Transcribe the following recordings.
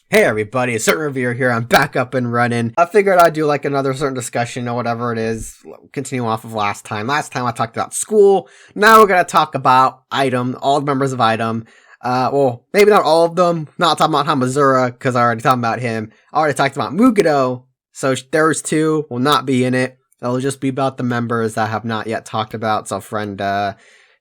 Hey everybody, it's Certain Reviewer here. I'm back up and running. I figured I'd do like another certain discussion or whatever it is, continue off of last time. Last time I talked about school. Now we're gonna talk about Item, all the members of Item. Well, maybe not all of them. Not talking about Hamazura, because I already talked about him. I already talked about Mugido, so those two will not be in it. It'll just be about the members that I have not yet talked about. So Frenda,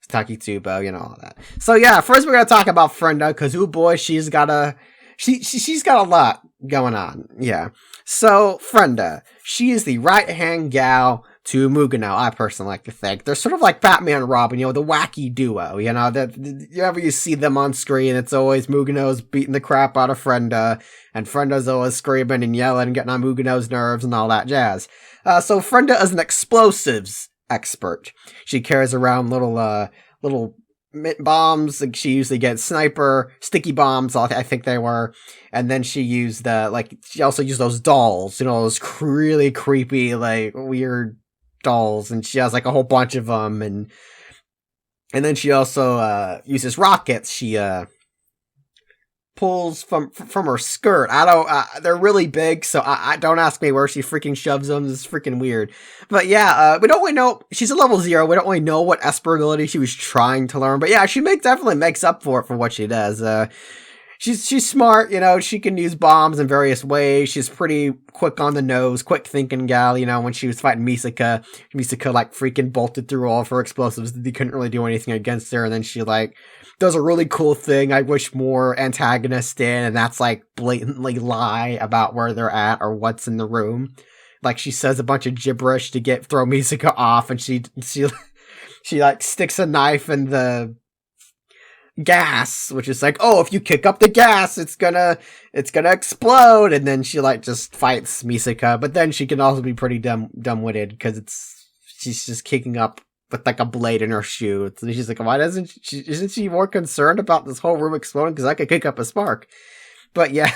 Takitsubo, all that. So yeah, first we're gonna talk about Frenda, because oh boy, she's got a lot going on. Yeah. So Frenda, she is the right hand gal to Mugano. I personally like to think they're sort of like Batman and Robin, the wacky duo. That whenever you see them on screen, it's always Mugano's beating the crap out of Frenda, and Frenda's always screaming and yelling and getting on Mugano's nerves and all that jazz. So Frenda is an explosives expert. She carries around little bombs. She usually gets sniper sticky bombs, I think they were, and then she used she also used those dolls, those really creepy, like weird dolls, and she has like a whole bunch of them, and then she also uses rockets. She pulls from her skirt. I don't. They're really big, so I don't ask me where she freaking shoves them. It's freaking weird. But yeah, we don't really know. She's a level 0. We don't really know what Esper ability she was trying to learn. But yeah, she definitely makes up for it for what she does. She's smart. She can use bombs in various ways. She's pretty quick on the nose, quick thinking gal. When she was fighting Misaka like freaking bolted through all of her explosives. They couldn't really do anything against her, and then she does a really cool thing I wish more antagonists did, and that's blatantly lie about where they're at or what's in the room. She says a bunch of gibberish to throw Misaka off, and she sticks a knife in the gas, which is oh, if you kick up the gas, it's gonna explode, and then she just fights Misaka, but then she can also be pretty dumb-witted, because she's just kicking up with a blade in her shoe. So she's why isn't she more concerned about this whole room exploding? Because I could kick up a spark. But yeah,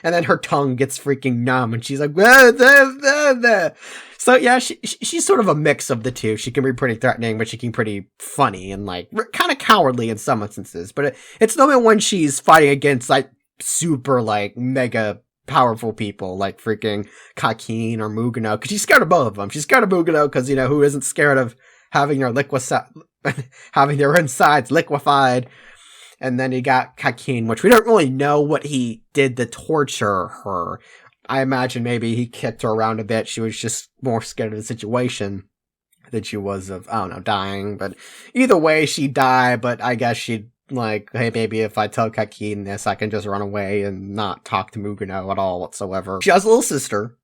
and then her tongue gets freaking numb, and she's like, blah, blah, blah, blah. So yeah, she's sort of a mix of the two. She can be pretty threatening, but she can be pretty funny and kind of cowardly in some instances. But it's only when she's fighting against super mega powerful people like freaking Kakin or Mugano, because she's scared of both of them. She's scared of Mugano because who isn't scared of having their insides liquefied. And then you got Kakin, which we don't really know what he did to torture her. I imagine maybe he kicked her around a bit. She was just more scared of the situation than she was of, I don't know, dying. But either way, she'd die, but I guess she'd hey, maybe if I tell Kakin this, I can just run away and not talk to Mugano at all whatsoever. She has a little sister.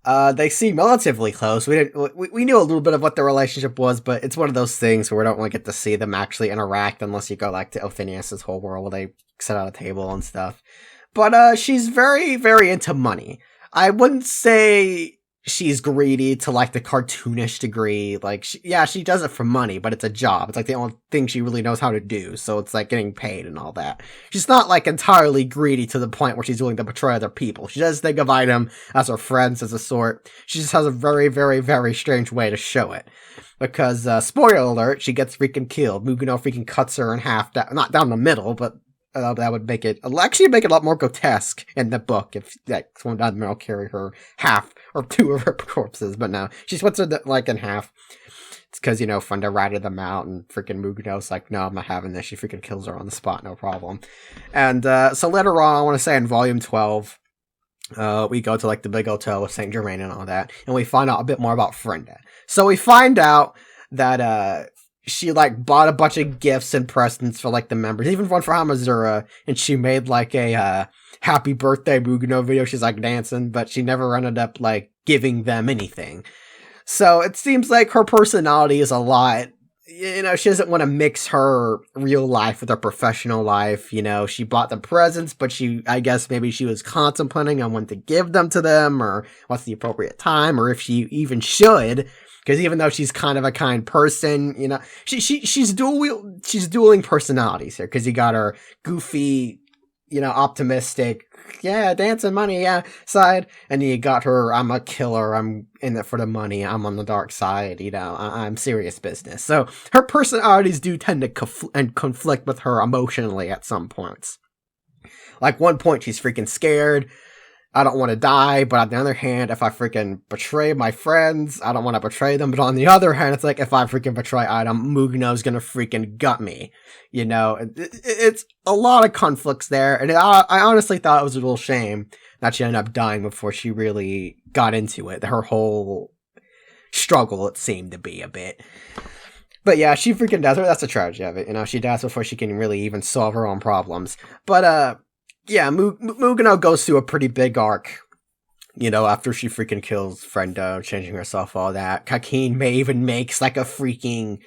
They seem relatively close. We knew a little bit of what their relationship was, but it's one of those things where we don't really get to see them actually interact unless you go to Ophinius' whole world where they sit at a table and stuff. But she's very, very into money. I wouldn't say she's greedy to the cartoonish degree. She does it for money, but it's a job. It's the only thing she really knows how to do, so it's getting paid and all that. She's not entirely greedy to the point where she's willing to betray other people. She does think of Item as her friends as a sort. She just has a very, very, very strange way to show it. Because, spoiler alert, she gets freaking killed. Mugano freaking cuts her in half, not down the middle, but that would make it a lot more grotesque in the book if someone down the middle carry her half or two of her corpses. But no, she splits her in half. It's because Frenda ratted them out, and freaking Mugano's no, I'm not having this. She freaking kills her on the spot, no problem. And so later on, I want to say in volume 12, we go to the big hotel with Saint Germain and all that, and we find out a bit more about Frenda. So we find out that she bought a bunch of gifts and presents for the members, even one for Hamazura, and she made a happy birthday Mugano video. She's dancing, but she never ended up giving them anything. So it seems her personality is a lot. She doesn't want to mix her real life with her professional life. She bought the presents, but I guess maybe she was contemplating on when to give them to them, or what's the appropriate time, or if she even should. Because even though she's kind of a kind person, she's dueling personalities here. Because you got her goofy, optimistic, yeah, dancing money, yeah, side. And you got her, I'm a killer, I'm in it for the money, I'm on the dark side, I'm serious business. So her personalities do tend to conflict with her emotionally at some points. Like, one point she's freaking scared. I don't want to die, but on the other hand, if I freaking betray my friends, I don't want to betray them. But on the other hand, it's like, if I freaking betray Item, Mugano's gonna freaking gut me. You know, it's a lot of conflicts there, and I honestly thought it was a little shame that she ended up dying before she really got into it. Her whole struggle, it seemed to be a bit. But yeah, she freaking does. That's the tragedy of it. You know, she dies before she can really even solve her own problems. But, yeah, Mugano goes through a pretty big arc, you know, after she freaking kills Frenda, changing herself, all that. Kakine may even makes, like, a freaking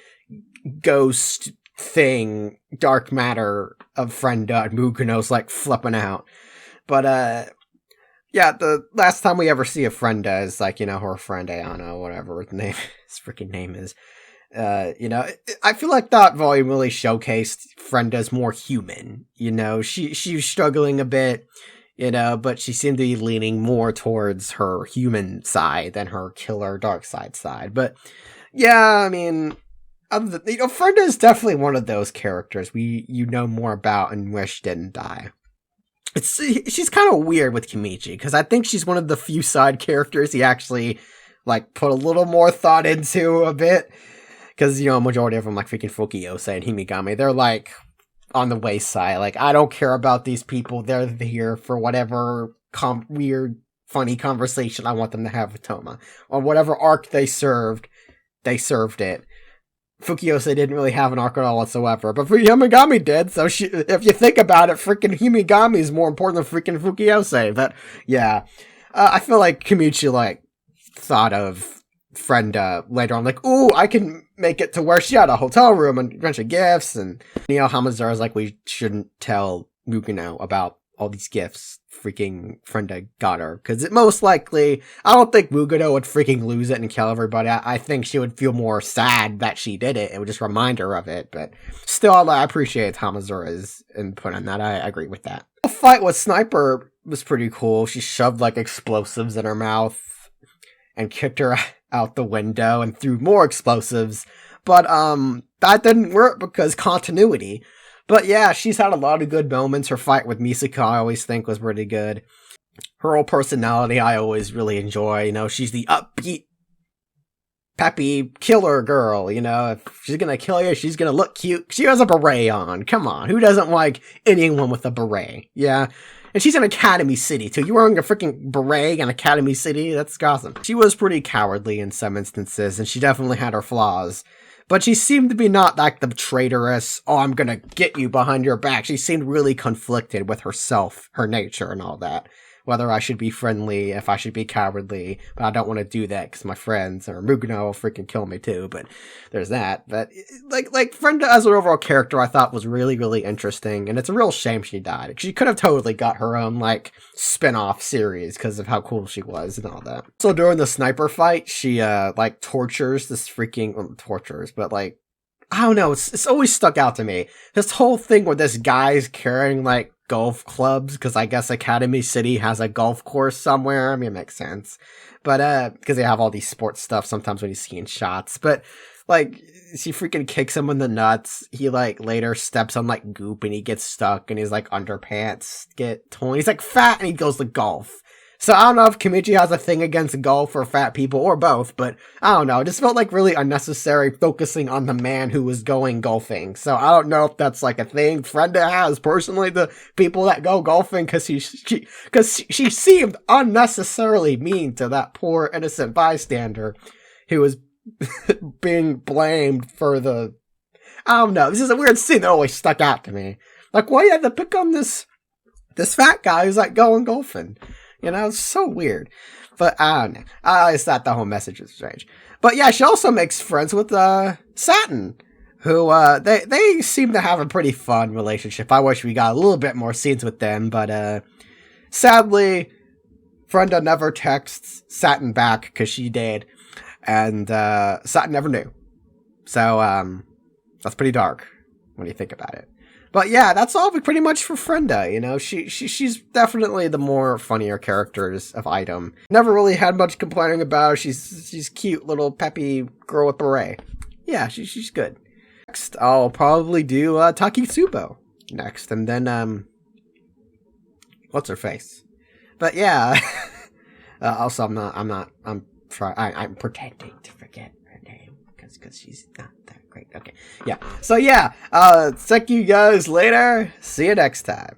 ghost thing, dark matter of Frenda, and Mugano's, like, flipping out. But, yeah, the last time we ever see a Frenda is, like, you know, her friend Ayano, whatever his freaking name is. You know, I feel like that volume really showcased Frenda's more human. You know, she was struggling a bit, you know, but she seemed to be leaning more towards her human side than her killer dark side. But yeah, I mean, you know, Frenda is definitely one of those characters you know more about and wish didn't die. She's kind of weird with Kimichi, because I think she's one of the few side characters he actually, like, put a little more thought into a bit. Because, you know, majority of them, like freaking Fukiyose and Himigami, they're, like, on the wayside. Like, I don't care about these people. They're here for whatever weird, funny conversation I want them to have with Toma. Or whatever arc they served it. Fukiyose didn't really have an arc at all whatsoever. But Himigami did, so if you think about it, freaking Himigami is more important than freaking Fukiyose. But, yeah. I feel like Kimichi, like, thought of Frenda later on, like, ooh, I can make it to where she had a hotel room and a bunch of gifts, and Hamazura's like, we shouldn't tell Mugano about all these gifts freaking Frenda got her, because it most likely, I don't think Mugano would freaking lose it and kill everybody. I think she would feel more sad that she did it. It would just remind her of it, but still, I appreciate Hamazura's input on that. I agree with that. The fight with Sniper was pretty cool. She shoved, like, explosives in her mouth and kicked her out the window and threw more explosives, but that didn't work because continuity. But yeah, she's had a lot of good moments. Her fight with Misaka I always think was pretty good. Her whole personality I always really enjoy. You know, she's the upbeat, peppy killer girl. You know, if she's gonna kill you, she's gonna look cute. She has a beret on. Come on, who doesn't like anyone with a beret? Yeah. And she's in Academy City, too. You wearing a freaking beret in Academy City? That's awesome. She was pretty cowardly in some instances, and she definitely had her flaws. But she seemed to be not like the traitorous, oh, I'm gonna get you behind your back. She seemed really conflicted with herself, her nature, and all that. Whether I should be friendly, if I should be cowardly, but I don't want to do that because my friends, or Mugano will freaking kill me too, but there's that. But, like Frenda as an overall character I thought was really, really interesting, and it's a real shame she died. She could have totally got her own, like, spin-off series because of how cool she was and all that. So during the Sniper fight, she, like, tortures this freaking, well, tortures, but, like, I don't know, it's always stuck out to me. This whole thing where this guy's carrying, like, golf clubs, because I guess Academy City has a golf course somewhere. I mean, it makes sense. But, because they have all these sports stuff sometimes when he's seeing shots. But, like, she freaking kicks him in the nuts. He, like, later steps on, like, goop and he gets stuck and his, like, underpants get torn. He's, like, fat and he goes to golf. So I don't know if Kimichi has a thing against golf or fat people or both, but I don't know. It just felt like really unnecessary focusing on the man who was going golfing. So I don't know if that's like a thing Frenda has personally, the people that go golfing, because she seemed unnecessarily mean to that poor innocent bystander who was being blamed for the, I don't know. This is a weird scene that always stuck out to me. Like, why you had to pick on this fat guy who's like going golfing? You know, it's so weird. But I don't know. I always thought the whole message was strange. But yeah, she also makes friends with Satin, who they seem to have a pretty fun relationship. I wish we got a little bit more scenes with them, but sadly, Frenda never texts Satin back because she did, and Satin never knew. So that's pretty dark when you think about it. But yeah, that's all pretty much for Frenda, you know, she's definitely the more funnier characters of Item. Never really had much complaining about her. She's cute little peppy girl with beret. Yeah, she's good. Next, I'll probably do Takitsubo next, and then what's her face? But yeah. Also, I'm pretending to forget her name because she's not that great. Okay, yeah. So yeah, thank you guys later. See you next time.